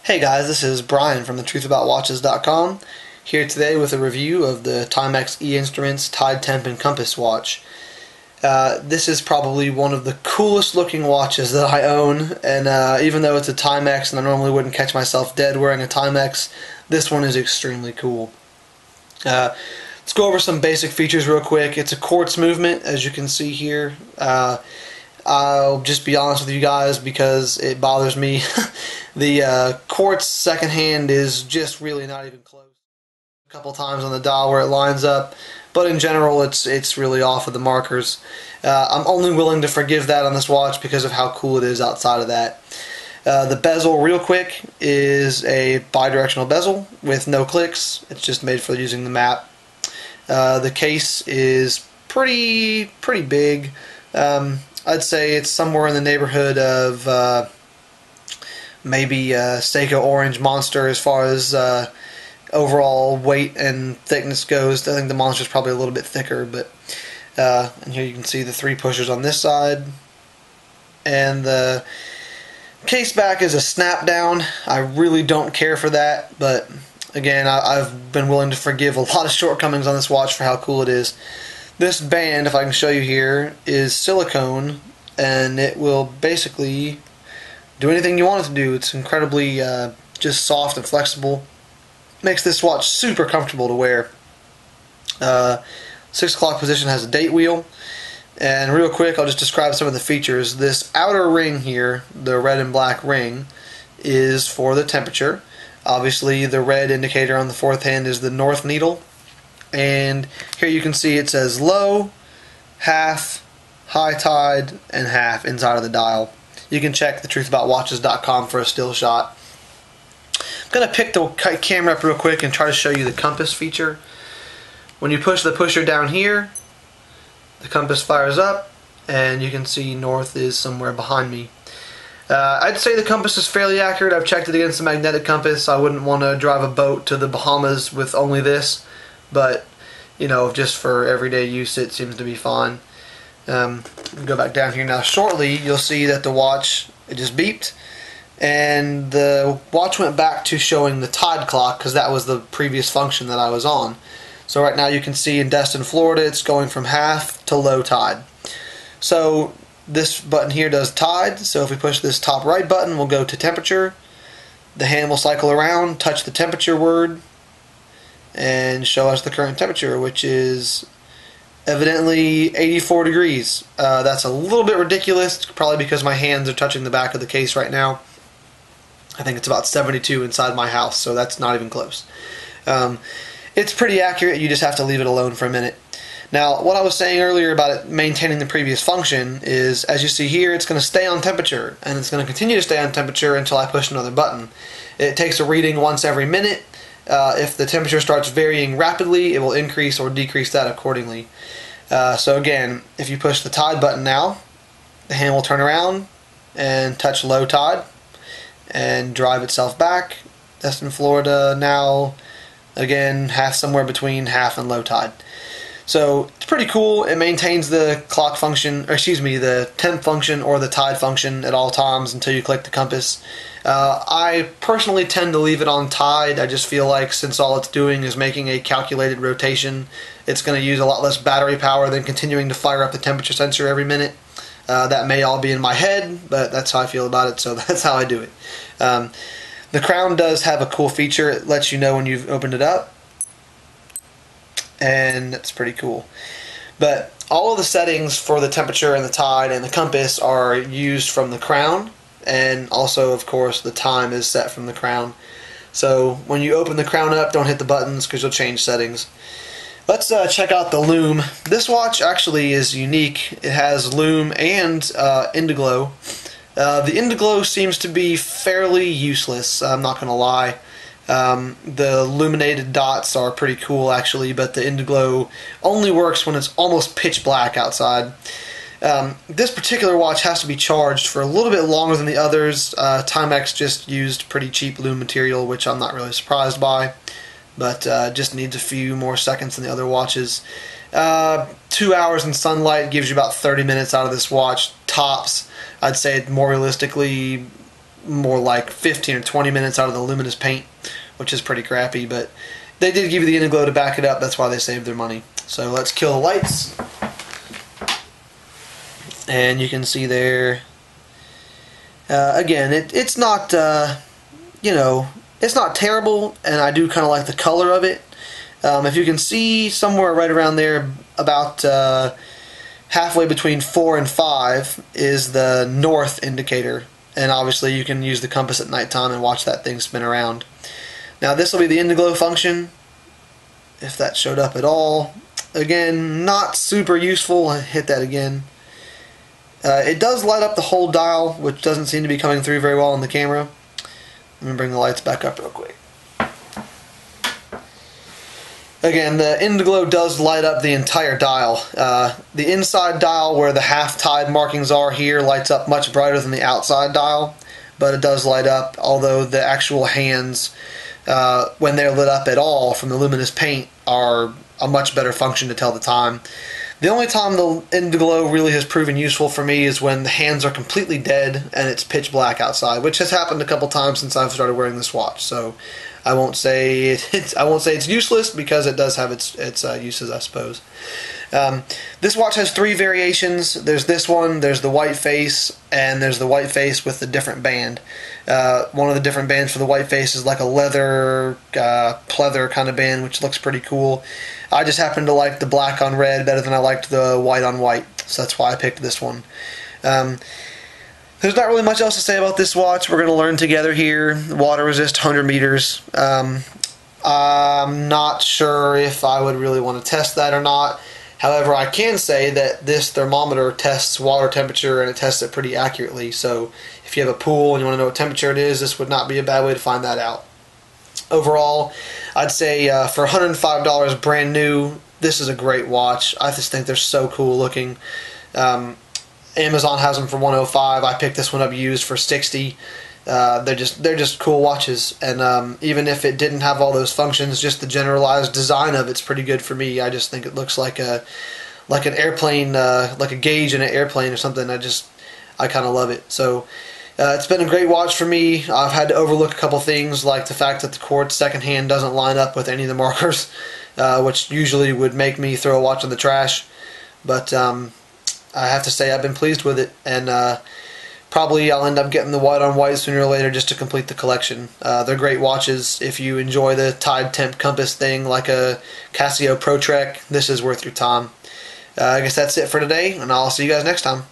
Hey guys, this is Brian from thetruthaboutwatches.com, here today with a review of the Timex E-Instruments Tide Temp and Compass watch. This is probably one of the coolest looking watches that I own, and even though it's a Timex and I normally wouldn't catch myself dead wearing a Timex, this one is extremely cool. Let's go over some basic features real quick. It's a quartz movement, as you can see here. I'll just be honest with you guys because it bothers me. The quartz second hand is just really not even close. A couple times on the dial where it lines up, but in general it's really off of the markers. I'm only willing to forgive that on this watch because of how cool it is outside of that. The bezel, real quick, is a bidirectional bezel with no clicks. It's just made for using the map. The case is pretty big. I'd say it's somewhere in the neighborhood of maybe Seiko Orange Monster as far as overall weight and thickness goes. I think the Monster's probably a little bit thicker, but and here you can see the three pushers on this side. And the case back is a snap down. I really don't care for that, but again, I've been willing to forgive a lot of shortcomings on this watch for how cool it is. This band, if I can show you here, is silicone, and it will basically do anything you want it to do. It's incredibly just soft and flexible. Makes this watch super comfortable to wear. 6 o'clock position has a date wheel. And real quick, I'll just describe some of the features. This outer ring here, the red and black ring, is for the temperature. Obviously, the red indicator on the fourth hand is the north needle. And here you can see it says low, half, high tide, and half inside of the dial. You can check thetruthaboutwatches.com for a still shot. I'm going to pick the camera up real quick and try to show you the compass feature. When you push the pusher down here, the compass fires up, and you can see north is somewhere behind me. I'd say the compass is fairly accurate. I've checked it against a magnetic compass. I wouldn't want to drive a boat to the Bahamas with only this. But, you know, just for everyday use, it seems to be fine. Go back down here now. Shortly, you'll see that the watch, it just beeped, and the watch went back to showing the tide clock because that was the previous function that I was on. So right now you can see in Destin, Florida, it's going from half to low tide. So this button here does tide. So if we push this top right button, we'll go to temperature. The hand will cycle around, touch the temperature word, and show us the current temperature, which is evidently 84 degrees. That's a little bit ridiculous, probably because my hands are touching the back of the case right now. I think it's about 72 inside my house, so that's not even close. It's pretty accurate, you just have to leave it alone for a minute. Now, what I was saying earlier about it maintaining the previous function is, as you see here, it's going to stay on temperature, and it's going to continue to stay on temperature until I push another button. It takes a reading once every minute. If the temperature starts varying rapidly, it will increase or decrease that accordingly. So again, if you push the tide button now, the hand will turn around and touch low tide and drive itself back. Destin, Florida now, again, somewhere between half and low tide. So it's pretty cool. It maintains the clock function, or excuse me, the temp function or the tide function at all times until you click the compass. I personally tend to leave it on tide. I just feel like since all it's doing is making a calculated rotation, it's going to use a lot less battery power than continuing to fire up the temperature sensor every minute. That may all be in my head, but that's how I feel about it, so that's how I do it. The crown does have a cool feature. It lets you know when you've opened it up, and that's pretty cool. But all of the settings for the temperature and the tide and the compass are used from the crown, and also, of course, the time is set from the crown. So when you open the crown up, don't hit the buttons because you'll change settings. Let's check out the lume. This watch actually is unique. It has lume and Indiglo. The Indiglo seems to be fairly useless, I'm not going to lie. The illuminated dots are pretty cool actually, but the Indiglo only works when it's almost pitch black outside. This particular watch has to be charged for a little bit longer than the others. Timex just used pretty cheap lume material, which I'm not really surprised by, but just needs a few more seconds than the other watches. 2 hours in sunlight gives you about 30 minutes out of this watch, tops. I'd say more realistically more like 15 or 20 minutes out of the luminous paint, which is pretty crappy, but they did give you the Indiglo to back it up. That's why they saved their money. So let's kill the lights. And you can see there, again, it's not, you know, it's not terrible, and I do kind of like the color of it. If you can see somewhere right around there, about halfway between 4 and 5 is the north indicator, and obviously you can use the compass at nighttime and watch that thing spin around. Now this will be the Indiglo function, if that showed up at all. Again, not super useful. I hit that again. It does light up the whole dial, which doesn't seem to be coming through very well on the camera. Let me bring the lights back up real quick. Again, the Indiglo does light up the entire dial. The inside dial, where the half-tide markings are here, lights up much brighter than the outside dial, but it does light up, although the actual hands, when they're lit up at all from the luminous paint, are a much better function to tell the time. The only time the Indiglo really has proven useful for me is when the hands are completely dead and it's pitch black outside, which has happened a couple times since I've started wearing this watch. So I won't say it's useless, because it does have its uses, I suppose. This watch has 3 variations. There's this one, there's the white face, and there's the white face with the different band. One of the different bands for the white face is like a leather, pleather kind of band, which looks pretty cool. I just happen to like the black on red better than I liked the white on white, so that's why I picked this one. There's not really much else to say about this watch. We're going to learn together here. Water resist 100 meters. I'm not sure if I would really want to test that or not. However, I can say that this thermometer tests water temperature, and it tests it pretty accurately. So if you have a pool and you want to know what temperature it is, this would not be a bad way to find that out. Overall, I'd say for $105 brand new, this is a great watch. I just think they're so cool looking. Amazon has them for $105. I picked this one up used for $60. They're just cool watches, and even if it didn't have all those functions, just the generalized design of it's pretty good for me. I just think it looks like an airplane, like a gauge in an airplane or something. I kind of love it. So it's been a great watch for me. I've had to overlook a couple things, like the fact that the quartz second hand doesn't line up with any of the markers, which usually would make me throw a watch in the trash. But I have to say I've been pleased with it, and probably I'll end up getting the white on white sooner or later just to complete the collection. They're great watches. If you enjoy the tide temp compass thing like a Casio Pro Trek, this is worth your time. I guess that's it for today, and I'll see you guys next time.